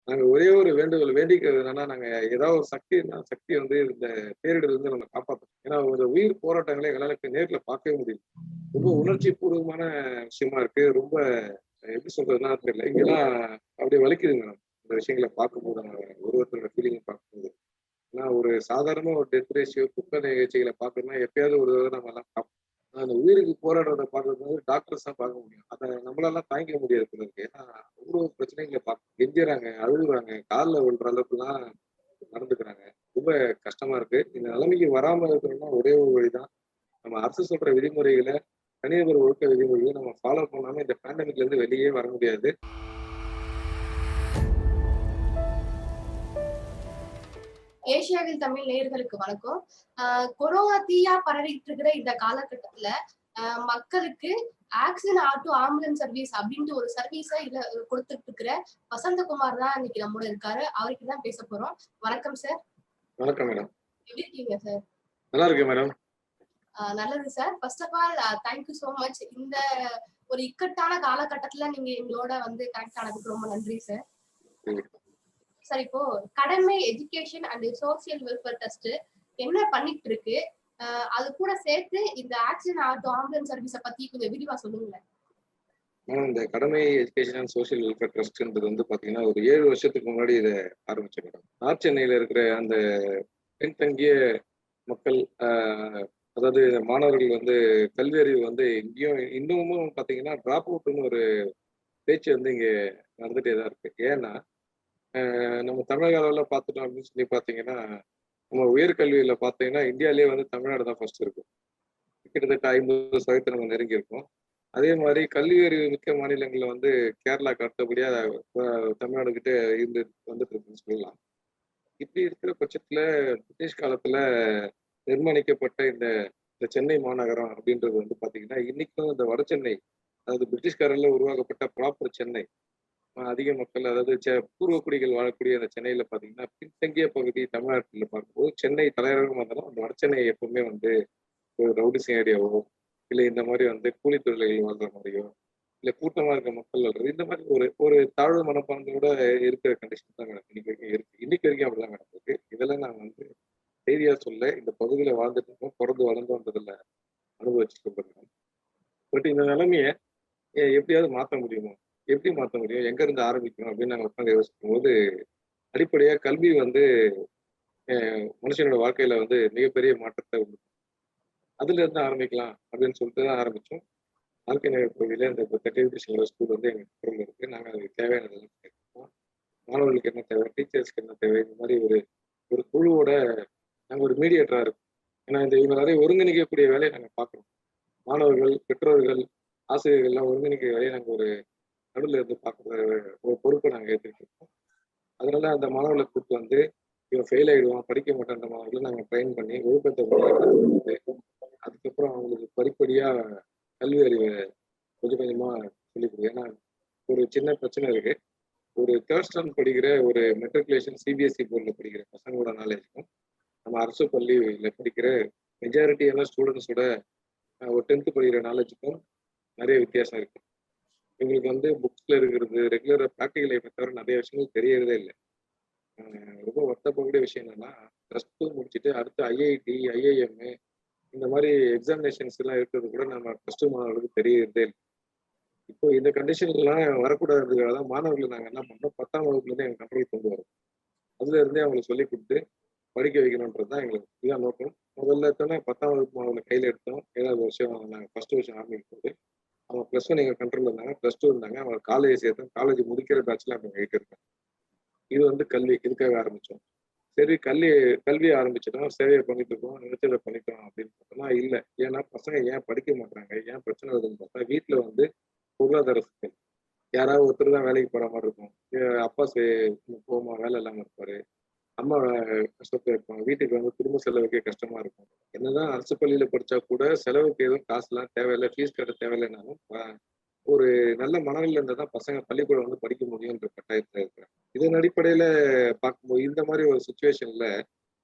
நாங்க ஒரே ஒரு வேண்டுகோள் வேண்டிக்கிறது என்னன்னா, நாங்க ஏதாவது ஒரு சக்தி வந்து இந்த பேரிடர்ல இருந்து நம்ம காப்பாத்தணும். ஏன்னா, ஒரு உயிர் போராட்டங்களை எங்களால நேர்ல பார்க்கவே முடியல. ரொம்ப உணர்ச்சி பூர்வமான விஷயமா இருக்கு. ரொம்ப எப்படி சொல்றதுன்னா தெரியல. இங்கெல்லாம் அப்படியே வலிக்குதுங்க. இந்த விஷயங்கள பார்க்கும்போது, ஒருத்தரோட ஃபீலிங்க பார்க்கும்போது. ஏன்னா, ஒரு சாதாரண ஒரு டெத் ரேஷியோ, துக்க நிகழ்ச்சிகள பார்க்கணும்னா எப்பயாவது ஒரு தடவ நம்மலாம் பார்ப்போம். அந்த உயிருக்கு போராடுறத பார்க்கும்போது டாக்டர்ஸ் தான் பார்க்க முடியும். அத நம்மளால தாங்கிக்க முடியாது போல இருக்கு. ஏன்னா, அவ்ளோ பிரச்சனைகள கெஞ்சறாங்க, அழுகுறாங்க, கால்ல விழுற அளவுக்குலாம் நடந்துக்கிறாங்க. ரொம்ப கஷ்டமா இருக்கு. இந்த நிலைமைக்கு வராம இருக்கணும்னா ஒரே ஒரு வழிதான். நம்ம அரசு சொல்ற விதிமுறைகள, தனிநபர் ஒழுக்க விதிமுறைகள நம்ம ஃபாலோ பண்ணாம இந்த பேண்டமிக்ல இருந்து வெளியே வர முடியாது. ஏசியாவில் தமிழ் நேயர்களுக்கு வணக்கம். கொரோனா தீயா பரவிட்டு இருக்கிற இந்த காலகட்டத்துல மக்களுக்கு ஆக்சிஜன் ஆட்டோ ஆம்புலன்ஸ் சர்வீஸ் அப்படின்ட்டு ஒரு சர்வீஸ கொடுத்துட்டு இருக்கிற வசந்தகுமார் தான் இன்னைக்கு நம்மோட இருக்காரு. அவருக்கு தான் பேச போறோம். வணக்கம் சார். வணக்கம் மேடம். எப்படி இருக்கீங்க சார்? நல்லா இருக்கேன் மேடம். நல்லது sir. First of all thank you so much. இந்த ஒரு இக்கட்டான காலகட்டத்துல நீங்க எங்களோட வந்து கனெக்ட் ஆனதுக்கு ரொம்ப நன்றி சார். சார், இப்போ கடமை education and social welfare trust என்ன பண்ணிட்டு இருக்கு? அது கூட சேர்த்து இந்த ஆக்சிஜன் ஆட்டோ ஆம்புலன்ஸ் சர்வீஸ பத்தி கொஞ்சம் விரிவா சொல்லுங்களேன். இந்த கடமை எஜுகேஷன் அண்ட் சோசியல் வெல்ஃபேர் ட்ரஸ்ட்ன்றது வந்து பாத்தீங்கன்னா, ஒரு 7 வருஷத்துக்கு முன்னாடி இத ஆரம்பிச்சோம் மேடம். நார்த் சென்னையில இருக்கிற அந்த பின்தங்கிய மக்கள், அதாவது மாணவர்கள் வந்து கல்வி அறிவு வந்து இங்கேயும் இன்னமும் பாத்தீங்கன்னா, டிராப் அவுட்ன்னு ஒரு பேச்சு வந்து இங்க நடந்துட்டே தான் இருக்கு. ஏன்னா, நம்ம தமிழக அளவுல பார்த்துட்டோம் அப்படின்னு சொல்லி பார்த்தீங்கன்னா, நம்ம உயர்கல்வியில பார்த்தீங்கன்னா, இந்தியாவிலேயே வந்து தமிழ்நாடு தான் ஃபர்ஸ்ட் இருக்கும். கிட்டத்தட்ட 50% நம்ம நெருங்கி இருக்கோம். அதே மாரி கல்வி அறிவு மிக்க மாநிலங்கள்ல வந்து கேரளாக்கு அடுத்தபடியா தமிழ்நாடு கிட்ட இருந்து வந்துட்டு இருக்குன்னு சொல்லலாம். இப்படி இருக்கிற பட்சத்துல பிரிட்டிஷ் காலத்துல நிர்மாணிக்கப்பட்ட இந்த இந்த சென்னை மாநகரம் அப்படின்றது வந்து பார்த்தீங்கன்னா, இன்னைக்கும் இந்த வட சென்னை, அதாவது பிரிட்டிஷ்காரர்ல உருவாக்கப்பட்ட ப்ராப்பர் சென்னை. அதிக மக்கள், அதாவது பூர்வ குடிகள் வாழக்கூடிய அந்த சென்னையில பார்த்தீங்கன்னா, பின்தங்கிய பகுதி தமிழ்நாட்டில பார்க்கும்போது சென்னை தலைநகரமா இருந்தாலும், அந்த வடசென்னை எப்பவுமே வந்து ஒரு ரவுடிசம் ஏரியாவோ, இல்ல இந்த மாரி வந்து கூலி தொழிலாளிகள் வாழ்ற மாரியோ, இல்ல கூட்டமா இருக்க மக்கள் வாழ்றது, இந்த மாரி ஒரு ஒரு தாழ்வு மனப்பான்மையோட இருக்கிற கண்டிஷன் தான் மேடம் இன்னைக்கு வரைக்கும் இருக்கு. இன்னைக்கு வரைக்கும் அப்படிதான் மேடம் இருக்கு. இதெல்லாம் நாங்க வந்து செய்தியா சொல்ல, இந்த பகுதியில வாழ்ந்துட்டு இருக்கோம், பொறந்து வளர்ந்தோன்றதுல அனுபவிச்சுட்டு இருக்கோம். பட் இந்த நிலைமைய எப்படியாவது மாத்த முடியுமா? எப்படி மாத்த முடியும்? எங்க இருந்து ஆரம்பிக்கணும்? அப்படின்னு நாங்க உட்கார்ந்து யோசிக்கும்போது, அடிப்படையா கல்வி வந்து மனுஷனோட வாழ்க்கையில வந்து மிகப்பெரிய மாற்றத்த அதுல இருந்து ஆரம்பிக்கலாம் அப்படின்னு சொல்லிட்டு தான் ஆரம்பிச்சோம். வாழ்க்கை நகர் பகுதியில இந்த கட்டிட ஸ்கூல் வந்து எங்க பக்கத்துல இருக்கு. நாங்க அதுக்கு தேவையானதெல்லாம் கேட்போம். மாணவர்களுக்கு என்ன தேவை? டீச்சர்ஸ்க்கு என்ன தேவை? இந்த மாதிரி ஒரு ஒரு குழுவோட நாங்க ஒரு மீடியேட்டரா இருக்கோம். ஏன்னா இவங்க எல்லாரையும் ஒருங்கிணைக்கக்கூடிய வேலையை நாங்க பார்க்குறோம். மாணவர்கள், பெற்றோர்கள், ஆசிரியர்கள்லாம் ஒருங்கிணைக்கிற வேலையை நாங்க ஒரு நடுவுல இருந்து பார்க்குற ஒரு பொறுப்பை நாங்க ஏத்துக்கிட்டு இருக்கோம். அதனால அந்த மாணவர்களை கூப்பிட்டு வந்து இவன் ஃபெயில் ஆயிடுவான், படிக்க மாட்டேன்ற மாணவர்களை நாங்க ட்ரெயின் பண்ணி ஒழுக்கத்தை அதுக்கப்புறம் அவங்களுக்கு படிப்படியா கல்வி அறிவை கொஞ்சம் கொஞ்சமா சொல்லிக் கொடுங்க. ஏன்னா ஒரு சின்ன பிரச்சனை இருக்கு. ஒரு தேர்ட் ஸ்டாண்டர்ட் படிக்கிற ஒரு மெட்ரிகுலேஷன் சிபிஎஸ்இ போர்டில் படிக்கிற பசங்களோட நாலேஜுக்கும் நம்ம அரசு பள்ளியில படிக்கிற மெஜாரிட்டியான ஸ்டூடெண்ட்ஸோட ஒரு 10th படிக்கிற நாலேஜுக்கும் நிறைய வித்தியாசம் இருக்கு. இவங்களுக்கு வந்து புக்ஸ்ல இருக்கிறது ரெகுலரா ப்ராக்டிகல் லைஃப்பை தவிர நிறைய விஷயங்கள் தெரியறதே இல்லை. ரொம்ப வருத்தப்படக்கூடிய விஷயம் என்னன்னா, +2 முடிச்சுட்டு அடுத்து ஐஐடி, ஐஐஎம் இந்த மாதிரி எக்ஸாமினேஷன்ஸ் எல்லாம் இருக்கிறது கூட நம்ம +2 மாணவர்களுக்கு தெரியறதே இல்லை. இப்போ இந்த கண்டிஷன்லாம் வரக்கூடாதுக்காக தான் மாணவர்களை நாங்க என்ன பண்ணோம், 10ஆம் வகுப்புல இருந்து எங்க கண்ட்ரோல் கொண்டு வரோம். அதுல இருந்தே அவங்களுக்கு சொல்லிக் கொடுத்து படிக்க வைக்கணுன்றது தான் எங்களுக்கு இதுதான் நோக்கம். முதல்ல தானே 10ஆம் வகுப்பு மாணவர்களை கையில எடுத்தோம். 7வது வருஷம் நாங்க ஃபர்ஸ்ட் வருஷம் ஆரம்பிக்கும் போது அவங்க +1 எங்க கண்ட்ரோல்ல இருந்தாங்க, +2 இருந்தாங்க. அவங்க காலேஜ் சேர்த்தோம். காலேஜ் முடிக்கிற பேட்ச்ல அவங்க வெயிட் இருக்காங்க. இது வந்து கல்வி இதுக்காக ஆரம்பிச்சோம். சரி கல்வி ஆரம்பிச்சிட்டோம், சேவையை பண்ணிட்டு இருக்கோம், நினைச்சதை பண்ணிட்டோம் அப்படின்னு பார்த்தோம்னா இல்ல. ஏன்னா பசங்க ஏன் படிக்க மாட்றாங்க? ஏன் பிரச்சனை வருதுன்னு பார்த்தா, வீட்ல வந்து பொருளாதார சிக்கல். யாராவது ஒருத்தர் தான் வேலைக்கு போற மாரி இருக்கும். அப்பா போமா வேலை இல்லாம இருப்பாரு. அம்மா கஷ்டத்துல இருப்பாங்க. வீட்டுக்கு வந்து குடும்ப செலவுக்கே கஷ்டமா இருக்கும். என்னதான் அரசு பள்ளியில படிச்சா கூட செலவுக்கு எதுவும் காசுலாம் தேவையில்ல, ஃபீஸ் கட்ட தேவையில்லைனாலும், ஒரு நல்ல மனநிலையில இருந்தா தான் பசங்க பள்ளிக்கூடம் வந்து படிக்க முடியுன்ற கட்டாயத்துல இருக்கிறாங்க. இதன் அடிப்படையில பார்க்கும்போது இந்த மாதிரி ஒரு சுச்சுவேஷன்ல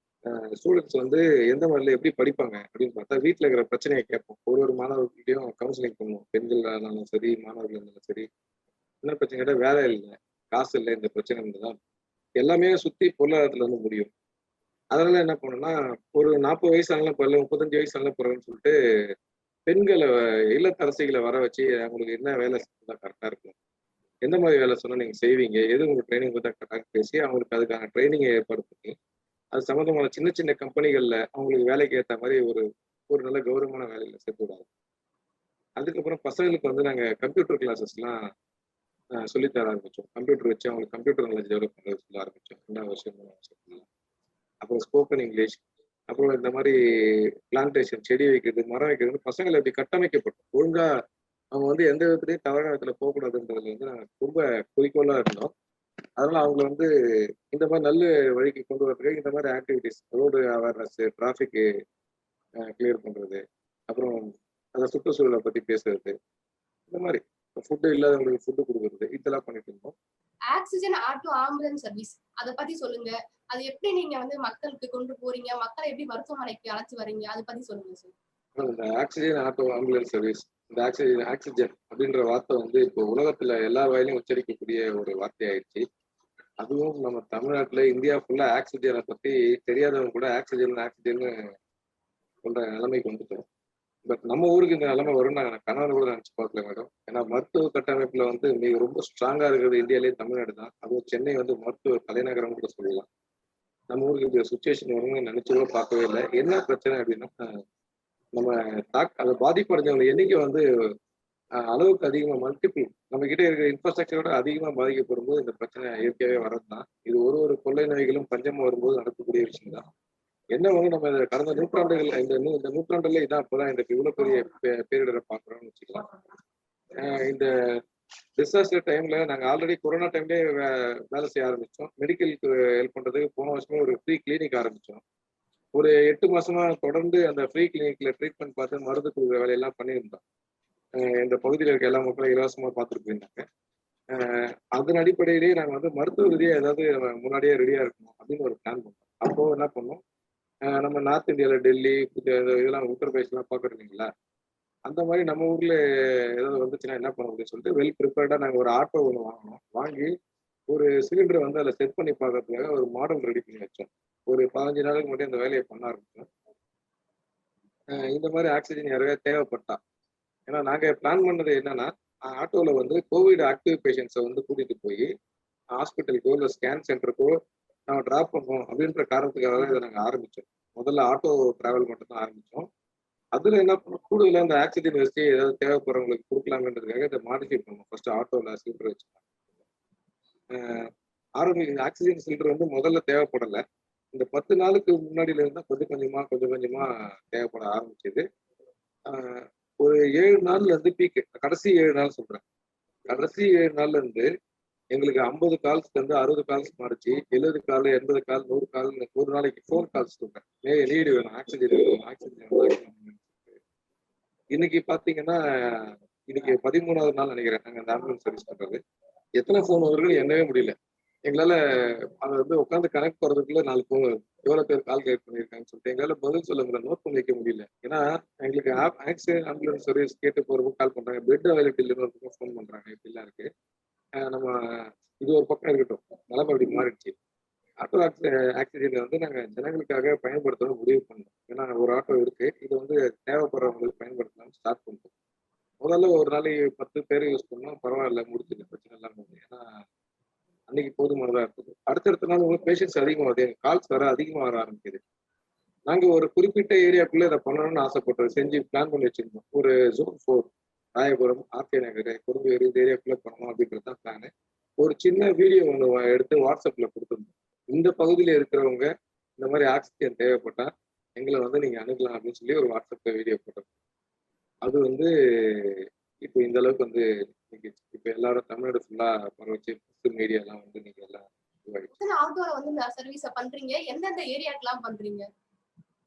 ஸ்டூடெண்ட்ஸ் வந்து எந்த மாதிரில எப்படி படிப்பாங்க அப்படின்னு பார்த்தா, வீட்ல இருக்கிற பிரச்சனையை கேட்போம். ஒரு ஒரு மாணவர்கிட்டயும் கவுன்சிலிங் பண்ணுவோம். பெண்களா இருந்தாலும் சரி, மாணவர்கள் இருந்தாலும் சரி. என்ன பிரச்சனை கேட்டா வேலை இல்ல, காசு இல்ல, இந்த பிரச்சனை இருந்ததுதான். எல்லாமே சுத்தி பொருளாதாரத்துல வந்து முடியும். அதனால என்ன பண்ணோம்னா, ஒரு 40 வயசு ஆனாலும் பரவாயில்ல, 35 வயசு ஆனாலும் பரவாயில்லன்னு சொல்லிட்டு பெண்கள இல்லத்தரசிகள வர வச்சு அவங்களுக்கு என்ன வேலை செஞ்சா கரெக்ட்டா இருக்கும்? எந்த மாரி வேலை சொன்னா நீங்க செய்வீங்க? எது உங்களுக்கு ட்ரெய்னிங் குடுத்தா கரெக்ட்டா பேசி அவங்களுக்கு அதுக்கான ட்ரெய்னிங்க ஏற்பாடு பண்ணி, அது சம்மந்தமான சின்ன சின்ன கம்பெனிகள்ல அவங்களுக்கு வேலைக்கு ஏத்த மாரி ஒரு ஒரு நல்ல கௌரவமான வேலையில சேர்த்து விடுவோம். அதுக்கப்புறம் பசங்களுக்கு வந்து நாங்க கம்ப்யூட்டர் கிளாஸஸ்லாம் சொல்லி தர ஆரம்பிச்சோம். கம்ப்யூட்டர் வச்சு அவங்களுக்கு கம்ப்யூட்டர் நாலேட்ஜ் டெவலப் பண்றது சொல்ல ஆரம்பிச்சோம். 2வது வருஷம் 3வது வருஷத்துல. அப்புறம் ஸ்போக்கன் இங்கிலீஷ், அப்புறம் இந்த மாரி பிளான்டேஷன் செடி வைக்கிறது, மரம் வைக்கிறதுன்னு பசங்கள இப்படி கட்டமைக்கப்பட்டோம். ஒழுங்கா அவங்க வந்து எந்த விதத்திலயும் தவறான விதத்துல போக்கூடாதுன்றதுல வந்து நாங்க ரொம்ப குறிக்கோளா இருந்தோம். அதனால அவங்கள வந்து இந்த மாரி நல்ல வழிக்கு கொண்டு வரதுக்கு இந்த மாரி activities road awareness, traffic clear பண்றது, அப்புறம் அந்த சுற்றுச்சூழல பத்தி பேசுறது, இந்த மாரி ஃபுட் இல்லாதவங்களுக்கு ஃபுட் குடுக்குறது, இதெல்லாம் பண்ணிட்டு இருந்தோம். ஆக்ஸிஜன் ஆட்டோ ஆம்புலன்ஸ் சர்வீஸ் அத பத்தி சொல்லுங்க. அது எப்படி நீங்க வந்து மக்களுக்கு கொண்டு போறீங்க? மக்கள எப்படி மருத்துவமனைக்கு அழைச்சு வரீங்க? அத பத்தி சொல்லுங்க சார். இந்த ஆக்ஸிஜன் ஆட்டோ ஆம்புலன்ஸ் சர்வீஸ், இந்த ஆக்ஸிஜன் அப்படின்ற வார்த்தை வந்து இப்போ உலகத்துல எல்லா வாயிலும் உச்சரிக்கக்கூடிய ஒரு வார்த்தை ஆயிடுச்சு. அதுவும் நம்ம தமிழ்நாட்டுல, இந்தியா ஃபுல்லா ஆக்ஸிஜன பத்தி தெரியாதவங்க கூட ஆக்ஸிஜன்னு சொல்ற நிலைமைக்கு வந்துட்டோம். பட் நம்ம ஊருக்கு இந்த நிலைமை வரும்னு நான் கனவுல கூட நினைச்சு பார்க்கல மேடம். ஏன்னா மருத்துவ கட்டமைப்புல வந்து மிக ரொம்ப ஸ்ட்ராங்கா இருக்கிறது இந்தியாலயே தமிழ்நாடு தான். அதுவும் சென்னை வந்து மருத்துவ தலைநகரம் கூட சொல்லலாம். நம்ம ஊருக்கு இந்த சிச்சுவேஷன் வரும்னு நினைச்சு கூட பார்க்கவே இல்ல. என்ன பிரச்சனை அப்படின்னா, நம்ம அது பாதிப்படைஞ்சவங்க எண்ணிக்கை வந்து அளவுக்கு அதிகமா மல்டிபிள் நம்ம கிட்ட இருக்கிற இன்ஃப்ராஸ்ட்ரக்சரோட அதிகமா பாதிக்கப்படும்போது இந்த பிரச்சனை இயற்கையாவே வரதுதான். இது ஒரு ஒரு கொள்ளை நோய்களும் பஞ்சம் வரும்போது நடக்கக்கூடிய விஷயம் தான். என்ன ஒண்ணு நம்ம இத கடந்த நூற்றாண்டுகள் இந்த நூற்றாண்டுல இதான் இப்பதான் இந்த இவ்வளவு பெரிய பேரிடரை பார்க்கிறோம்னு வச்சுக்கலாம். இந்த டிசாஸ்டர் டைம்ல நாங்க ஆல்ரெடி கொரோனா டைம்லயே வேலை செய்ய ஆரம்பிச்சோம். மெடிக்கலுக்கு ஹெல்ப் பண்றதுக்கு போன வருஷமே ஒரு ஃப்ரீ கிளினிக் ஆரம்பிச்சோம். ஒரு 8 மாசமா தொடர்ந்து அந்த ஃப்ரீ கிளினிக்ல ட்ரீட்மெண்ட் பார்த்து மருந்து கொடுக்குற வேலையெல்லாம் பண்ணியிருந்தோம். இந்த பகுதியில் இருக்க எல்லா மக்களும் இலவசமா பார்த்துட்டு போயிருந்தாங்க. அதன் அடிப்படையிலேயே நாங்க வந்து மருத்துவ ரீதியா ஏதாவது முன்னாடியே ரெடியா இருக்கணும் அப்படின்னு ஒரு பிளான் பண்ணோம். அப்போ என்ன பண்ணோம், நம்ம நார்த் இந்தியால டெல்லி இதெல்லாம் உத்தரப்பிரதேஷ்லாம் பார்க்குறோம் இல்லைங்களா? அந்த மாதிரி நம்ம ஊர்ல ஏதாவது வந்துச்சுன்னா என்ன பண்ண முடியும்னு சொல்லிட்டு வெல் ப்ரிப்பேர்டா நாங்க ஒரு ஆட்டோ ஒன்று வாங்கினோம். வாங்கி ஒரு சிலிண்டரை வந்து அதில் செட் பண்ணி பார்க்கறதுக்காக ஒரு மாடல் ரெடி பண்ணி வச்சோம். ஒரு 15 நாளுக்கு முன்னாடி அந்த வேலையை பண்ண ஆரம்பிச்சோம். இந்த மாதிரி ஆக்சிஜன் யாராவது தேவைப்பட்டா, ஏன்னா நாங்க பிளான் பண்ணது என்னன்னா, ஆட்டோல வந்து கோவிட் ஆக்டிவ் பேஷண்ட்ஸை வந்து கூட்டிட்டு போய் ஹாஸ்பிட்டலுக்கோ இல்லை ஸ்கேன் சென்டருக்கோ நம்ம டிராப் பண்ணோம் அப்படின்ற காரணத்துக்காக தான் இதை நாங்கள் ஆரம்பிச்சோம். முதல்ல ஆட்டோ டிராவல் மட்டும் தான் ஆரம்பிச்சோம். அதுல என்ன பண்ணோம், கூடுதலா இந்த ஆக்சிஜன் வச்சு ஏதாவது தேவைப்படுறவங்களுக்கு கொடுக்கலாம்ன்றதுக்காக இதை மாடிஃபை பண்ணோம். ஃபர்ஸ்ட் ஆட்டோல சிலிண்டர் வச்சு இந்த ஆக்சிஜன் சிலிண்டர் வந்து முதல்ல தேவைப்படல. இந்த 10 நாளுக்கு முன்னாடியில இருந்தா கொஞ்சம் கொஞ்சமா தேவைப்பட ஆரம்பிச்சது. ஆஹ் ஒரு 7 நாள்ல இருந்து பீக், கடைசி 7 நாள் சொல்றேன். கடைசி 7 நாள்ல இருந்து எங்களுக்கு 50 கால்ஸ்ல இருந்து 60 கால்ஸ் மாறிச்சு. 70 கால், 80 கால், 100 கால், ஒரு நாளைக்கு 4 கால்ஸ் சொல்றேன். நீடு வேணும், ஆக்சிஜன் வேணும், ஆக்சிஜன் வேணும். இன்னைக்கு பாத்தீங்கன்னா, இன்னைக்கு 13வது நாள் நினைக்கிறேன் நாங்க அந்த ஆம்புலன்ஸ் சர்வீஸ் பண்றது. எத்தனை போன் வருதுன்னு எண்ணவே முடியல. எங்களால அதை வந்து உட்காந்து கனெக்ட் போறதுக்குள்ள 4 போன் வருது. எவ்வளவு பேர் கால் கனெக்ட் பண்ணிருக்காங்கன்னு சொல்லிட்டு எங்களால பதில் சொல்ல முடியல, நோட் பண்ணி வைக்க முடியல. ஏன்னா எங்களுக்கு ஆக்சிடென்ட் ஆம்புலன்ஸ் சர்வீஸ் கேட்டு போறதுக்கு கால் பண்றாங்க, பெட் அவைலபிள் இல்லைன்னு ஒரு பக்கம் ஃபோன் பண்றாங்க, இப்படிலாம் இருக்கு. நம்ம இது ஒரு பக்கம் இருக்கட்டும், நிலைமை அப்படி மாறிடுச்சு. ஆட்டோ ஆக்சிஜன் வந்து நாங்க ஜனங்களுக்காக பயன்படுத்தணும் முடிவு பண்ணோம். ஏன்னா ஒரு ஆட்டோ இருக்கு, இது வந்து தேவைப்படுறவங்களுக்கு பயன்படுத்தலாம்னு ஸ்டார்ட் பண்ணிட்டோம். முதல்ல ஒரு நாளைக்கு 10 பேர் யூஸ் பண்ணோம், பரவாயில்ல, முடிஞ்சது, பிரச்சனை இல்லாம இருந்தது. ஏன்னா அன்னைக்கு போதுமானதா இருந்தது. அடுத்தடுத்த நாள் உங்களுக்கு பேஷன்ஸ் அதிகமா வருது, எங்க கால்ஸ் வர அதிகமா வர ஆரம்பிக்குது. நாங்க ஒரு குறிப்பிட்ட ஏரியாக்குள்ள இதை பண்ணணும்னு ஆசைப்பட்டோம், செஞ்சு பிளான் பண்ணி வச்சிருந்தோம். ஒரு ஜோன் 4 ராயபுரம், ஆர்கே நகர், கொடுங்கூர் இந்த ஏரியாக்குள்ள பண்ணணும் அப்படின்றது தான் பிளான். ஒரு சின்ன வீடியோ ஒன்று எடுத்து வாட்ஸ்அப்ல கொடுத்துருந்தோம். இந்த பகுதியில இருக்கிறவங்க இந்த மாதிரி ஆக்சிஜன் தேவைப்பட்டா எங்களை வந்து நீங்க அணுகலாம் அப்படின்னு சொல்லி ஒரு வாட்ஸ்அப்ல வீடியோ போட்டோம். அது வந்து இப்போ இந்த அளவுக்கு வந்து இப்போ எல்லாரும் தமிழ்நாடு ஃபுல்லா பரவச்சு மீடியா எல்லாம் வந்து நீங்க எல்லாம் ஆட்டோல வந்து இந்த சர்வீஸ பண்றீங்க, எந்தெந்த ஏரியாக்கெல்லாம் பண்றீங்க?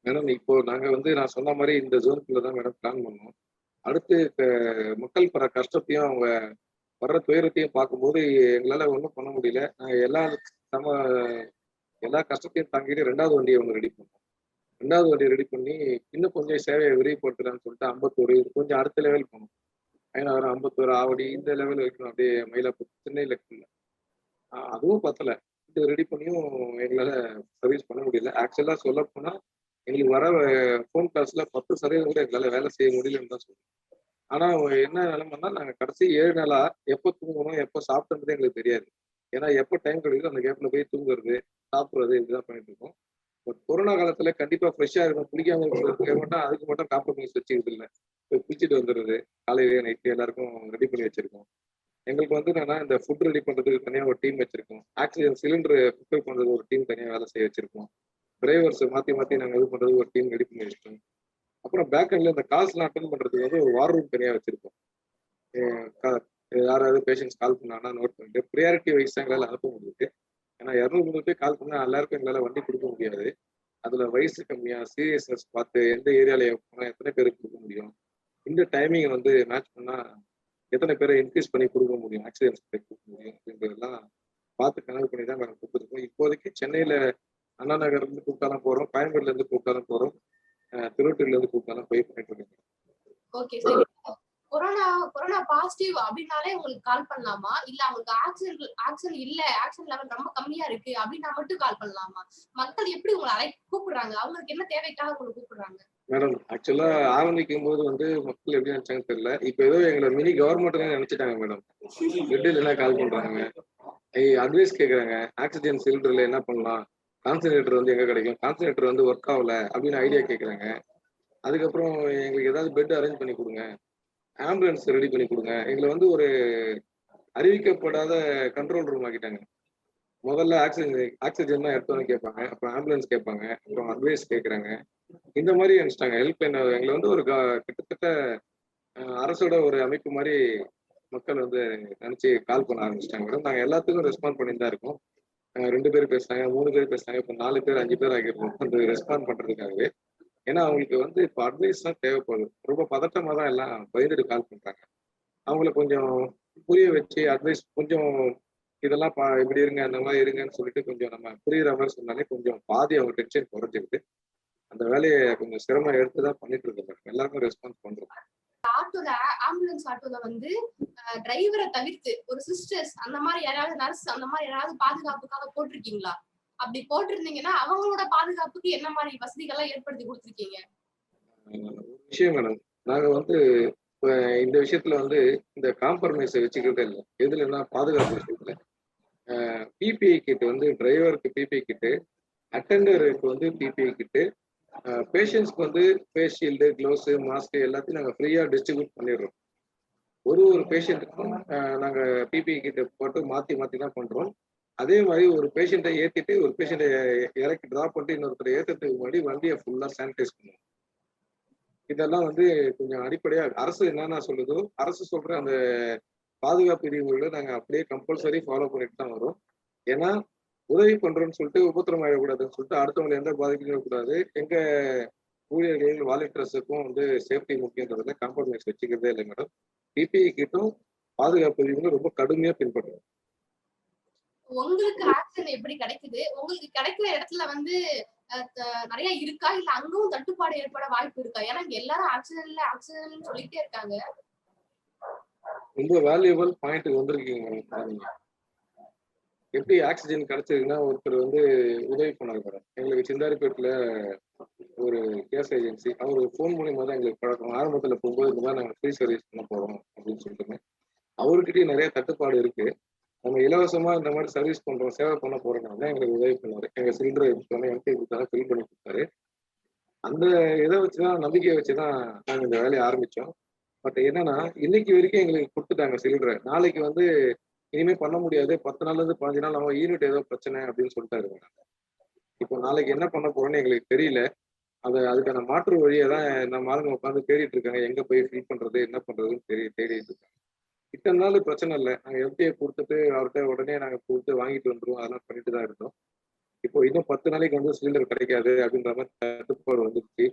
மேடம் இப்போ நாங்க வந்து நான் சொன்ன மாதிரி இந்த ஜோனுக்குள்ள தான் மேடம் பிளான் பண்ணோம். அடுத்து மக்கள் படுற கஷ்டத்தையும் அவங்க வர்ற துயரத்தையும் பார்க்கும்போது எங்களால ஒன்றும் பண்ண முடியல. நம்ம எல்லா கஷ்டத்தையும் தாங்கிட்டு 2வது வண்டியை ஒன்று ரெடி பண்ணோம். 2வது வண்டியை ரெடி பண்ணி இன்னும் கொஞ்சம் சேவையை விரிவுபடுத்தலாம்னு சொல்லிட்டு அம்பத்தூர் இது கொஞ்சம் அடுத்த லெவல் போனோம். அயனாவரம், அம்பத்தூர், ஆவடி இந்த லெவல் வைக்கணும், அப்படியே மயிலாப்பூர், சென்னையில இருக்குல்ல. அதுவும் பத்தல. இது ரெடி பண்ணியும் எங்களால சர்வீஸ் பண்ண முடியல. ஆக்சுவலா சொல்லப்போனா, எங்களுக்கு வர ஃபோன் கால்ஸ்ல 10% கூட எங்களால வேலை செய்ய முடியலன்னு தான் சொல்லணும். ஆனா என்ன நிலைமைன்னா, நாங்க கடைசி 7 நாளா எப்ப தூங்கணும், எப்ப சாப்பிட்டோம்ன்றதே எங்களுக்கு தெரியாது. ஏன்னா எப்ப டைம் கிடைக்குதோ அந்த கேப்ல போய் தூங்குறது, சாப்பிடுறது இப்படிதான் பண்ணிட்டு இருக்கோம். பட் கொரோனா காலத்துல கண்டிப்பா ஃப்ரெஷ்ஷா இருக்கணும். குளிக்காம இருக்கிறதுக்கு மட்டும் அதுக்கு மட்டும் காம்ப்ரமைஸ் வச்சுக்கிறது இல்ல. போய் குளிச்சுட்டு வந்துடுறது. காலையிலேயே நைட்டு எல்லாருக்கும் ரெடி பண்ணி வச்சிருக்கோம். எங்களுக்கு வந்து என்னன்னா, இந்த ஃபுட் ரெடி பண்றதுக்கு தனியா ஒரு டீம் வச்சிருக்கோம். ஆக்ஸிஜன் சிலிண்டர் ப்ரிப்பேர் பண்றதுக்கு ஒரு டீம் தனியா வேலை செய்ய வச்சிருக்கோம். டிரைவர்ஸ் மாத்தி மாத்தி நாங்க இது பண்றதுக்கு ஒரு டீம் ரெடி பண்ணி வச்சிருக்கோம். அப்புறம் பேக் எண்ட்ல இந்த கால்ஸ்லாம் அட்டெண்ட் பண்றதுக்கு வந்து ஒரு வார் ரூம் தனியா வச்சிருக்கோம். எ க யாராவது பேஷண்ட்ஸ் கால் பண்ணாங்கன்னா நோட் பண்ணிட்டு பிரியாரிட்டி வைஸ் தான் எங்களால அனுப்ப முடியுது. ஏன்னா 200 பேர் கால் பண்ணா எல்லாருக்கும் எங்களால வண்டி கொடுக்க முடியாது. அதுல வயசு கம்மியா, சீரியஸ்னஸ் பார்த்து எந்த ஏரியால போனா எத்தனை பேருக்கு கொடுக்க முடியும். இந்த டைமிங் வந்து மேட்ச் பண்ணா எத்தனை பேரை இன்க்ரீஸ் பண்ணி கொடுக்க முடியும், ஆக்சிடென்ட்ஸ் கொடுக்க முடியும் அப்படின்றதெல்லாம் பார்த்து கனவு பண்ணி தான் நாங்கள் கொடுத்துருக்கோம். இப்போதைக்கு சென்னையில அண்ணா நகர்ல இருந்து கூப்பிட்டாலும் போறோம், கோயம்பேடுல இருந்து கூப்பிட்டாலும் போறோம், திருவட்டூர்ல இருந்து கூப்பிட்டாலும் போய் பண்ணிட்டு இருக்கோம். Okay sir. Corona corona positive அப்படின்னாலே உங்களுக்கு கால் பண்ணலாமா? இல்ல அவங்களுக்கு ஆக்சிஜன் இல்ல, ஆக்சிஜன் லெவல் ரொம்ப கம்மியா இருக்கு அப்படின்னா மட்டும் கால் பண்ணலாமா? மக்கள் எப்படி உங்களை கூப்பிடுறாங்க? அவங்களுக்கு என்ன தேவைக்காக உங்களை கூப்பிடுறாங்க? மேடம் ஆக்சுவலா ஆரம்பிக்கும் போது வந்து மக்கள் எப்படி நினைச்சாங்கன்னு தெரியல. இப்ப ஏதோ எங்களை மினி கவர்மெண்ட் நினைச்சிட்டாங்க மேடம். பெட்டில் என்ன கால் பண்றாங்க, அட்வைஸ் கேட்குறாங்க. ஆக்சிஜன் சிலிண்டர்ல என்ன பண்ணலாம், கான்சன்ட்ரேட்டர் வந்து எங்க கிடைக்கும், கான்சன்ட்ரேட்டர் வந்து ஒர்க் ஆகல அப்படின்னு ஐடியா கேட்குறாங்க. அதுக்கப்புறம் எங்களுக்கு ஏதாவது பெட் அரேஞ்ச் பண்ணி கொடுங்க, ஆம்புலன்ஸ் ரெடி பண்ணி கொடுங்க. எங்களை வந்து ஒரு அறிவிக்கப்படாத கண்ட்ரோல் ரூம் ஆக்கிட்டாங்க. முதல்ல ஆக்சிஜன் தான் எடுத்தோன்னு கேட்பாங்க, அப்புறம் ஆம்புலன்ஸ் கேட்பாங்க, அப்புறம் அட்வைஸ் கேட்குறாங்க. இந்த மாதிரி நினைச்சிட்டாங்க. ஹெல்ப் லைன் எங்களை வந்து ஒரு கிட்டத்தட்ட அரசோட ஒரு அமைப்பு மாதிரி மக்கள் வந்து நினைச்சு கால் பண்ண ஆரம்பிச்சிட்டாங்க மேடம். நாங்க எல்லாத்துக்கும் ரெஸ்பாண்ட் பண்ணிட்டு தான் இருக்கோம். 2 பேர் பேசுனாங்க, 3 பேர் பேசுனாங்க, இப்போ 4 பேர் 5 பேர் ஆகிருக்கோம் அந்த ரெஸ்பாண்ட் பண்றதுக்காகவே. ஏன்னா அவங்களுக்கு வந்து இப்போ அட்வைஸ் தான் தேவைப்படுது. ரொம்ப பதட்டமா தான் எல்லாம் பயந்துட்டு கால் பண்றாங்க. அவங்கள கொஞ்சம் புரிய வச்சு அட்வைஸ் கொஞ்சம் இதெல்லாம் இப்படி இருங்க, அந்த மாதிரி இருங்கன்னு சொல்லிட்டு கொஞ்சம் நம்ம புரியுற மாதிரி சொன்னாலே கொஞ்சம் பாதி அவங்க டென்ஷன் குறைஞ்சிருக்கு. அந்த வேலையை கொஞ்சம் சிரமம் எடுத்து தான் பண்ணிட்டு இருக்கோம் மேடம். எல்லாருக்கும் ரெஸ்பான்ஸ் பண்றோம். ஆட்டோல ஆம்புலன்ஸ் ஆட்டோல வந்து டிரைவரை தவிர்த்து ஒரு சிஸ்டர்ஸ் அந்த மாதிரி யாராவது நர்ஸ் அந்த மாதிரி யாராவது பாதுகாப்புக்காக போட்டிருக்கீங்களா? அப்படி போட்டிருந்தீங்கன்னா அவங்களோட பாதுகாப்புக்கு என்ன மாதிரி வசதிகள்லாம் ஏற்படுத்தி கொடுத்துருக்கீங்க? ஒரு விஷயம் மேடம், நாங்க வந்து இந்த விஷயத்துல வந்து இந்த காம்ப்ரமைஸை வச்சுக்கிறதே இல்லை. எதுலன்னா பாதுகாப்பு விஷயத்துல பிபிஐ கிட் வந்து டிரைவருக்கு பிபிஐ கிட்டு, அட்டெண்டருக்கு வந்து பிபிஐ கிட்டு, பேஷண்ட்ஸ்க்கு வந்து ஃபேஸ் ஷீல்டு, க்ளவுஸ், மாஸ்க் எல்லாத்தையும் நாங்கள் ஃப்ரீயா டிஸ்ட்ரிபியூட் பண்ணிடுறோம். ஒரு பேஷண்ட்டுக்கும் நாங்க பிபிஇ கிட்ட போட்டு மாத்தி மாத்தி தான் பண்றோம். அதே மாதிரி ஒரு பேஷண்ட்டை ஏத்திட்டு ஒரு பேஷண்ட்டை இறக்கி டிராப் பண்ணிட்டு இன்னொருத்தரை ஏத்துறதுக்கு முன்னாடி வண்டியை ஃபுல்லா சானிடைஸ் பண்ணுவோம். இதெல்லாம் வந்து கொஞ்சம் அடிப்படையா அரசு என்னென்ன சொல்லுதோ, அரசு சொல்ற அந்த பாதுகாப்பு விதிமுறைகளை நாங்க அப்படியே கம்பல்சரி ஃபாலோ பண்ணிட்டு தான் வரோம். ஏன்னா உதவி பண்றோம்னு சொல்லிட்டு உபத்திரம் ஆயிடக்கூடாதுன்னு சொல்லிட்டு அடுத்தவங்களை எந்த பாதிப்பும் கூடாது. எங்க ஊழியர்கள் வாலண்டியர்ஸுக்கும் வந்து சேஃப்டி முக்கியன்றதுல காம்ப்ரமைஸ் வச்சுக்கிறதே இல்லை மேடம். பிபிஇ கிட்டும் பாதுகாப்பு விதிமுறை ரொம்ப கடுமையா பின்பற்றுறோம். உங்களுக்கு ஆக்சிஜன் எப்படி கிடைக்குது? உங்களுக்கு கிடைக்கிற இடத்துல வந்து நிறைய இருக்கா? இல்ல அங்கும் தட்டுப்பாடு ஏற்பட வாய்ப்பு இருக்கா? ஏன்னா இங்க எல்லாரும் ஆக்சிஜன் சொல்லிட்டே இருக்காங்க. ரொம்ப வேல்யூபிள் பாயிண்ட் வந்திருக்கீங்க நீங்க. எப்படி ஆக்சிஜன் கிடைச்சதுன்னா ஒருத்தர் வந்து உதவி பண்ணாங்க மேடம். எங்களுக்கு சிந்தாரிப்பேட்டில் ஒரு கேஸ் ஏஜென்சி அவர் ஃபோன் மூலியமா தான் எங்களுக்கு பழக்கம். ஆரம்பத்துல போகும்போது இந்த மாதிரி நாங்கள் ஃப்ரீ சர்வீஸ் பண்ண போறோம் அப்படின்னு சொல்லிட்டு அவர்கிட்டயும் நிறைய தட்டுப்பாடு இருக்கு. நம்ம இலவசமா இந்த மாதிரி சர்வீஸ் பண்றோம், சேவை பண்ண போறோம்னால எங்களுக்கு உதவி பண்ணாரு. எங்க சிலிண்டரை கொடுத்தாங்க, எம்டி கொடுத்தாங்க, ஃபில் பண்ணி கொடுத்தாரு. அந்த இதை வச்சுதான் நம்பிக்கையை வச்சுதான் நாங்க இந்த வேலையை ஆரம்பிச்சோம். பட் என்னன்னா இன்னைக்கு வரைக்கும் எங்களுக்கு கொடுத்துட்டாங்க சிலிண்டரை. நாளைக்கு வந்து இனிமே பண்ண முடியாது, 10 நாள்ல இருந்து 15 நாள் நம்ம யூனிட் ஏதோ பிரச்சனை அப்படின்னு சொல்லிட்டாரு. இப்போ நாளைக்கு என்ன பண்ண போறோம்னு எங்களுக்கு தெரியல. அதுக்கான மாற்று வழியை தான் நம்ம ஆளுங்க உட்காந்து தேடிட்டு இருக்காங்க. எங்க போய் ஃபில் பண்றது, என்ன பண்றதுன்னு தேடிட்டு இருக்காங்க. இத்தனை நாள் பிரச்சனை இல்லை. நாங்க எம்டியை கொடுத்துட்டு அவர்கிட்ட உடனே நாங்க கொடுத்து வாங்கிட்டு வந்துருவோம். அதெல்லாம் பண்ணிட்டு தான் இருந்தோம். இப்போ இன்னும் 10 நாளைக்கு வந்து சிலிண்டர் கிடைக்காது அப்படின்ற மாதிரி தட்டுப்பாடு வந்துருச்சு.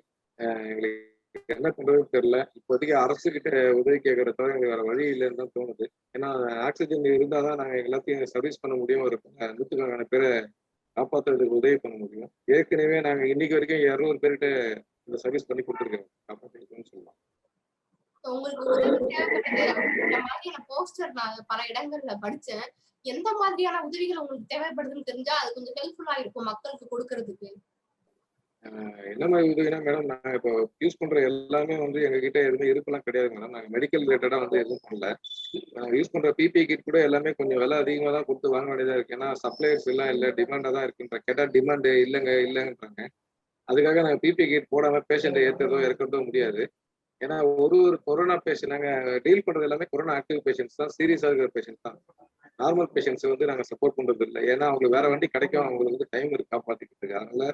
எங்களுக்கு என்ன பண்றதுன்னு தெரியல. இப்போதைக்கு அரசு கிட்ட உதவி கேட்கறத தவிர எங்களுக்கு வேற வழி இல்லைன்னு தான் தோணுது. ஏன்னா ஆக்சிஜன் இருந்தாதான் நாங்க எல்லாத்தையும் சர்வீஸ் பண்ண முடியும். ஒரு 100க்கணக்கான பேரை காப்பாற்றுறதுக்கு உதவி பண்ண முடியும். ஏற்கனவே நாங்க இன்னைக்கு வரைக்கும் 200 பேர்கிட்ட இந்த சர்வீஸ் பண்ணி கொடுத்துருக்கோம். காப்பாற்றிருக்கோம்னு சொல்லலாம். உங்களுக்கு உதவி தேவைப்படுது அப்படின்ற மாதிரியான போஸ்டர் நான் பல இடங்கள்ல படிச்சேன். எந்த மாதிரியான உதவிகள் உங்களுக்கு தேவைப்படுதுன்னு தெரிஞ்சா அது கொஞ்சம் ஹெல்ப்ஃபுல்லா இருக்கும் மக்களுக்கு கொடுக்கறதுக்கு. என்ன மாதிரி உதவினா மேடம், நாங்க இப்போ யூஸ் பண்ற எல்லாமே வந்து எங்ககிட்ட எதுவுமே இருப்பெல்லாம் கிடையாது மேடம். நாங்க மெடிக்கல் ரிலேட்டடா வந்து எதுவும் பண்ணல. நாங்க யூஸ் பண்ற பிபிஇ கிட் கூட எல்லாமே கொஞ்சம் விலை அதிகமா தான் குடுத்து வாங்க வேண்டியதா இருக்கு. ஏன்னா சப்ளையர்ஸ் எல்லாம் இல்ல, டிமாண்டா தான் இருக்குன்ற கேட்டா டிமாண்ட் இல்லங்கன்றாங்க. அதுக்காக நாங்க பிபிஇ கிட் போடாம பேஷண்ட்ட ஏத்துறதோ, இறக்குறதோ முடியாது. ஏன்னா ஒரு கொரோனா பேஷண்ட் நாங்க டீல் பண்றது எல்லாமே கொரோனா ஆக்டிவ் பேஷண்ட்ஸ் தான், சீரியஸா இருக்கிற பேஷண்ட் தான். நார்மல் பேஷண்ட்ஸ் வந்து நாங்க சப்போர்ட் பண்றது இல்ல. ஏன்னா அவங்களுக்கு வேற வண்டி கிடைக்கும், அவங்களுக்கு வந்து டைம் இருக்கு காப்பாத்திக்கிறதுக்கு. அதனால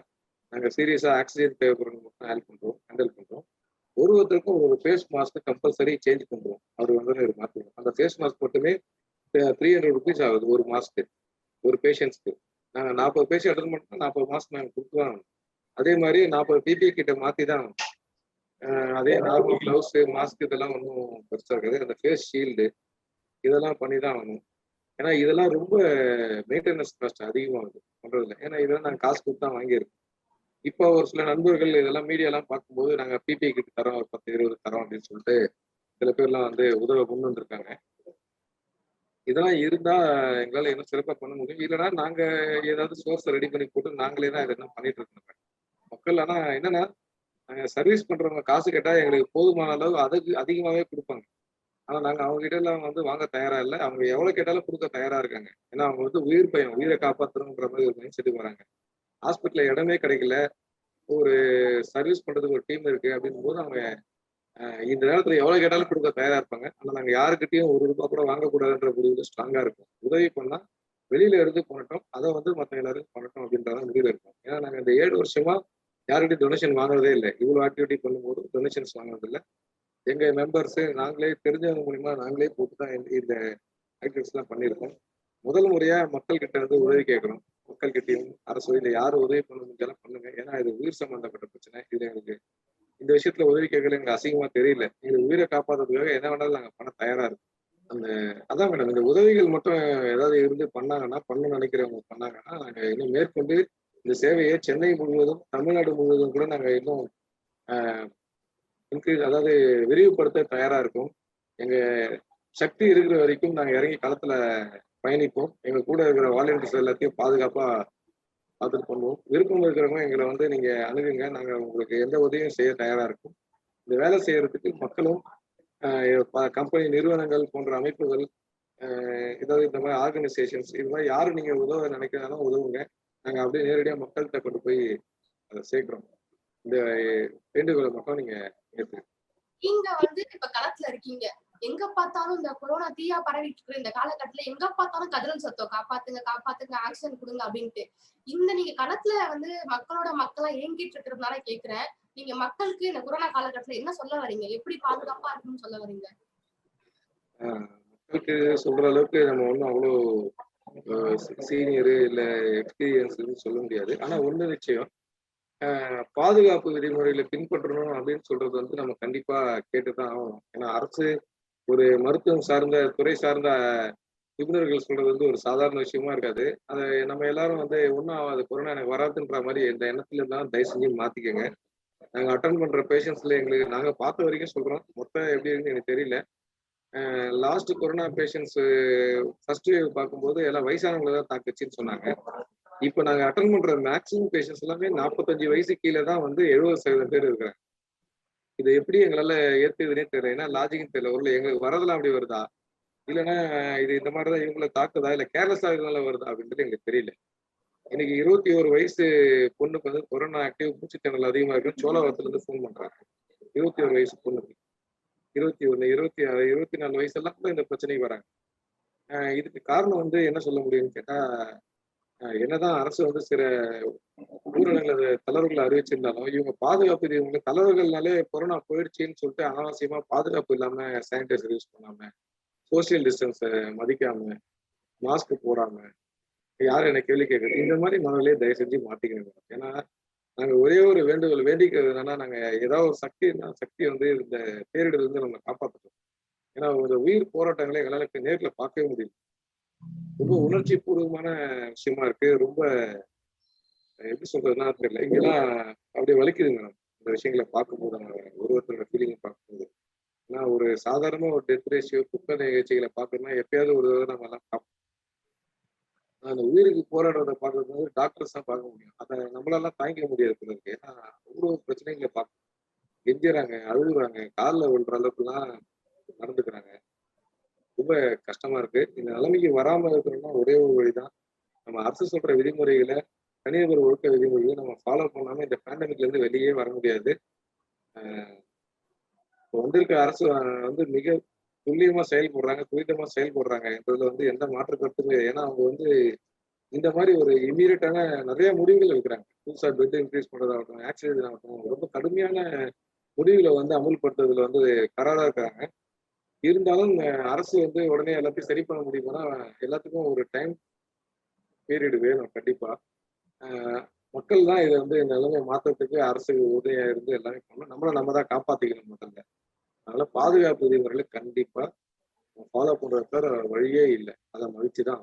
நாங்க சீரியஸா ஆக்சிஜன் தேவைப்படுறவங்க மட்டும் ஹேண்டில் பண்றோம். ஒருத்தருக்கும் ஒரு ஃபேஸ் மாஸ்க் கம்பல்சரி சேஞ்ச் பண்றோம். அவர் வந்து மாத்துவோம். அந்த ஃபேஸ் மாஸ்க் மட்டுமே ₹300 ஆகுது ஒரு மாஸ்க்கு, ஒரு பேஷண்ட்ஸ்க்கு. நாங்க 40 பேஷண்ட் அட்டெண்ட் பண்ணா 40 மாஸ்க் நாங்க குடுத்து தான் ஆகணும். அதே மாரி 40 பிபிஇ கிட்ட மாத்தி தான் ஆகணும். அதே நார்மல் கிளவுஸ், மாஸ்க் இதெல்லாம் ஒண்ணும் பெருசா இருக்காது. அந்த ஃபேஸ் ஷீல்டு இதெல்லாம் பண்ணி தான் ஆகணும். ஏன்னா இதெல்லாம் ரொம்ப மெயின்டெனன்ஸ் காஸ்ட் அதிகமாகுது பண்றதுல. ஏன்னா இதெல்லாம் நாங்க காசு குடுத்து தான் வாங்கியிருக்கோம். இப்போ ஒரு சில நண்பர்கள் இதெல்லாம் மீடியாலாம் பார்க்கும்போது நாங்க பிபிஇ கிட் தரோம், ஒரு 10, 20 தரோம் அப்படின்னு சொல்லிட்டு சில பேர்லாம் வந்து உதவ முன் வந்திருக்காங்க. இதெல்லாம் இருந்தா எங்களால இன்னும் சிறப்பா பண்ண முடியும். இல்லன்னா நாங்க ஏதாவது சோர்ஸ ரெடி பண்ணி போட்டு நாங்களே தான் இதெல்லாம் பண்ணிட்டு இருக்கோம். மக்கள் ஆனா என்னன்னா, நாங்க சர்வீஸ் பண்றவங்க காசு கேட்டா எங்களுக்கு போதுமான அளவு அதுக்கு அதிகமாவே குடுப்பாங்க. ஆனா நாங்க அவங்க கிட்ட எல்லாம் வந்து வாங்க தயாரா இல்ல. அவங்க எவ்வளவு கேட்டாலும் குடுக்க தயாரா இருக்காங்க. ஏன்னா அவங்க வந்து உயிர் பயம், உயிரை காப்பாத்தணும்ன்ற மாதிரி ஒரு மைண்ட் செட்டுக்கு வராங்க. ஹாஸ்பிட்டல்ல இடமே கிடைக்கல. ஒரு சர்வீஸ் பண்றதுக்கு ஒரு டீம் இருக்கு அப்படிங்கும்போது அவங்க இந்த நேரத்துல எவ்வளவு கேட்டாலும் கொடுக்க தயாரா இருப்பாங்க. ஆனா நாங்க யாருக்கிட்டையும் ₹1 கூட வாங்கக்கூடாதுன்ற முடிவுல ஸ்ட்ராங்கா இருக்கும். உதவி பண்ணா வெளியில இருந்து பண்ணட்டும். அதை வந்து மத்த எல்லாரும் பண்ணட்டும் அப்படின்றத முடிவுல இருக்கும். ஏன்னா நாங்க இந்த 7 வருஷமா யாருக்கிட்டையும் டொனேஷன் வாங்குறதே இல்லை. இவ்வளவு ஆக்டிவிட்டி பண்ணும்போது டொனேஷன்ஸ் வாங்குறது இல்ல. எங்க மெம்பர்ஸ் நாங்களே தெரிஞ்சவங்க மூலியமா நாங்களே போட்டு தான் இந்த ஆக்டிவிட்டிஸ் எல்லாம் பண்ணியிருக்கோம். முதல் முறையா மக்கள் கிட்ட வந்து உதவி கேட்கிறோம். மக்கள் கிட்டயும் அரசு இல்ல யாரும் உதவி பண்ண முடிஞ்சாலும் பண்ணுங்க. ஏன்னா இது உயிர் சம்பந்தப்பட்ட பிரச்சனை. இது எங்களுக்கு இந்த விஷயத்துல உதவி கேட்கல எங்களுக்கு அசிங்கமா தெரியல. எங்க உயிரை காப்பாத்துறதுக்காக என்ன வேணாலும் நாங்க பண்ண தயாரா இருக்கோம். அந்த அதான் மேடம், இந்த உதவிகள் மட்டும் ஏதாவது இருந்து பண்ணாங்கன்னா, பண்ணணும்னு நினைக்கிறவங்க பண்ணாங்கன்னா, நாங்க இன்னும் மேற்கொண்டு இந்த சேவையை சென்னை முழுவதும், தமிழ்நாடு முழுவதும் கூட நாங்க இன்னும் இன்க்ரீஸ் அதாவது விரிவுபடுத்த தயாரா இருக்கோம். எங்க சக்தி இருக்கிற வரைக்கும் நாங்க இறங்கி களத்துல பயணிப்போம். எங்க கூட இருக்கிற வாலண்டியர்ஸ் எல்லாத்தையும் பாதுகாப்பா பார்த்துட்டு பண்ணுவோம். விருப்பம் இருக்கிறவங்க எங்களை வந்து நீங்க அணுகுங்க. நாங்க உங்களுக்கு எந்த உதவியும் செய்ய தயாரா இருக்கோம். இந்த வேலை செய்யறதுக்கு மக்களும் கம்பெனி நிறுவனங்கள் போன்ற அமைப்புகள், ஏதாவது இந்த மாதிரி ஆர்கனைசேஷன்ஸ் இது மாதிரி யாரு நீங்க உதவ நினைக்கிறாலும் உதவுங்க. நாங்க அப்படியே நேரடியா மக்கள்கிட்ட கொண்டு போய் அதை சேர்க்கிறோம். இந்த வேண்டுகோளை மட்டும் நீங்க ஏத்துங்க. நீங்க வந்து இப்ப களத்துல இருக்கீங்க. எங்க பார்த்தாலும் இந்த கொரோனா தீயா பரவிட்டு இருக்கிற இந்த காலகட்டத்துல எங்க பார்த்தாலும் கதறல் சத்தம், காப்பாத்துங்க, காப்பாத்துங்க, ஆக்ஷன் குடுங்க அப்படின்ட்டு. இந்த நீங்க களத்துல வந்து மக்களோட மக்களா ஏங்கிட்டு இருக்கிறதுனால கேக்குறேன். நீங்க மக்களுக்கு இந்த கொரோனா காலகட்டத்துல என்ன சொல்ல வரீங்க? எப்படி பாதுகாப்பா இருக்கணும்னு சொல்ல வரீங்க? மக்களுக்கு சொல்ற அளவுக்கு நம்ம ஒண்ணும் அவ்வளோ சீனியரு இல்ல எக்ஸ்பீரியன்ஸ்ன்னு சொல்ல முடியாது. ஆனா ஒண்ணு நிச்சயம், பாதுகாப்பு விதிமுறைகளை பின்பற்றணும் அப்படின்னு சொல்றது வந்து நம்ம கண்டிப்பா கேட்டுதான் ஆகணும். ஏன்னா அரசு ஒரு மருத்துவம் சார்ந்த துறை சார்ந்த நிபுணர்கள் சொல்றது வந்து ஒரு சாதாரண விஷயமா இருக்காது. அதை நம்ம எல்லாரும் வந்து ஒன்றும் ஆகாது, கொரோனா எனக்கு வராதுன்ற மாதிரி எந்த எண்ணத்துல இருந்தாலும் தயவு செஞ்சு மாத்திக்கங்க. நாங்க அட்டன் பண்ற பேஷண்ட்ஸ்ல எங்களுக்கு நாங்க பார்த்த வரைக்கும் சொல்றோம். மொத்தம் எப்படி இருக்குன்னு எனக்கு தெரியல. Last corona patients first wave பார்க்கும்போது எல்லாம் வயசானவங்களை தான் தாக்குச்சுன்னு சொன்னாங்க. இப்போ நாங்க அட்டன் பண்ற மேக்ஸிமம் பேஷண்ட்ஸ் எல்லாமே 45 வயசு கீழே தான் வந்து 70% பேர் இருக்கிறாங்க. இது எப்படி எங்களால ஏத்துக்குதுன்னே தெரியல. ஏன்னா லாஜிக்கும் தெரியல. ஒருவேளை எங்களுக்கு வரதெல்லாம் அப்படி வருதா? இல்லைன்னா இது இந்த மாதிரி தான் இவங்கள தாக்குதா? இல்ல கேர்லெஸ்ஸா இதனால வருதா? அப்படின்றது எங்களுக்கு தெரியல. இன்னைக்கு 21 வயசு பொண்ணுக்கு வந்து கொரோனா ஆக்டிவ் மூச்சுத்திணறல் அதிகமா இருக்குன்னு சோழவரத்துல இருந்து ஃபோன் பண்றாங்க. 21 வயசு பொண்ணுக்கு. 21, 26, 24 வயசெல்லாம் கூட இந்த பிரச்சனைக்கு வராங்க. இதுக்கு காரணம் வந்து என்ன சொல்ல முடியும்னு கேட்டா, என்னதான் அரசு வந்து சில ஊரடங்குல தளர்வுகளை அறிவிச்சிருந்தாலும், இவங்க பாதுகாப்பு இவங்க தளர்வுகள்னாலே கொரோனா போயிடுச்சுன்னு சொல்லிட்டு அனாவசியமா பாதுகாப்பு இல்லாம சானிடைசர் யூஸ் பண்ணாம, சோசியல் டிஸ்டன்ஸை மதிக்காம, மாஸ்க் போடாம, யாரும் என்ன கேள்வி கேட்கறது இந்த மாதிரி மனநிலையை தயவு செஞ்சு மாத்திக்கணும். ஏன்னா நாங்க ஒரே ஒரு வேண்டுகோள் வேண்டிக்கிறது என்னன்னா, நாங்க ஏதாவது ஒரு சக்தி வந்து இந்த பேரிடர் வந்து நம்ம காப்பாற்றணும். ஏன்னா ஒரு உயிர் போராட்டங்களை எங்களால நேர்ல பார்க்கவே முடியல. ரொம்ப உணர்ச்சி பூர்வமான விஷயமா இருக்கு. ரொம்ப எப்படி சொல்றதுன்னா தெரியல. இங்கெல்லாம் அப்படியே வலிக்குதுங்க மேடம். இந்த விஷயங்களை பார்க்கும்போது ஒருத்தரோட ஃபீலிங் பார்க்கும்போது. ஏன்னா ஒரு சாதாரண ஒரு டெத் ரேஷியோ, துக்க நிகழ்ச்சிகளை பார்க்கணும்னா எப்பயாவது ஒரு தடவை நம்ம எல்லாம் பார்ப்போம். அந்த உயிருக்கு போராடுறத பார்க்கறது வந்து டாக்டர்ஸ் தான் பார்க்க முடியும். அதை நம்மளால தாங்கிக்க முடியாது போல இருக்கு. ஏன்னா அவ்வளோ பிரச்சனைகளை பார்க்க கெஞ்சுறாங்க, அழுகுறாங்க, காலில் விழுற அளவுக்குலாம் நடந்துக்கிறாங்க. ரொம்ப கஷ்டமா இருக்கு. இந்த நிலைமைக்கு வராம இருக்கணும்னா ஒரே ஒரு வழிதான். நம்ம அரசு சொல்ற விதிமுறைகளை, தனிநபர் ஒழுக்க விதிமுறைகளை நம்ம ஃபாலோ பண்ணாம இந்த பேண்டமிக்ல இருந்து வெளியே வர முடியாது. இப்போ வந்திருக்க அரசு வந்து மிக துல்லியமா செயல்படுறாங்க, துரிதமா செயல்படுறாங்க என்றதுல வந்து எந்த மாற்று கருத்துமே இல்லை. ஏன்னா அவங்க வந்து இந்த மாதிரி ஒரு இம்மீடியட்டான நிறைய முடிவுகள் எடுக்கிறாங்க. புதுசா பெட் இன்க்ரீஸ் பண்றதாகட்டும், ஆக்சிஜன் ஆகட்டும், ரொம்ப கடுமையான முடிவுகளை வந்து அமுல்படுத்துறதுல வந்து கராரா இருக்காங்க. இருந்தாலும் அரசு வந்து உடனே எல்லாத்தையும் சரி பண்ண முடியுமானா, எல்லாத்துக்கும் ஒரு டைம் பீரியட் வேணும் கண்டிப்பா. மக்கள் தான் இதை வந்து இந்த நிலைமையை மாற்றத்துக்கு அரசு உதவியா இருந்து எல்லாமே பண்ணணும். நம்மள நம்ம தான் காப்பாத்திக்கணும் முதல்ல. அதனால பாதுகாப்பு விதிமுறைகளை கண்டிப்பா ஃபாலோ பண்றது தவிர வழியே இல்லை. அதை மதிச்சு தான்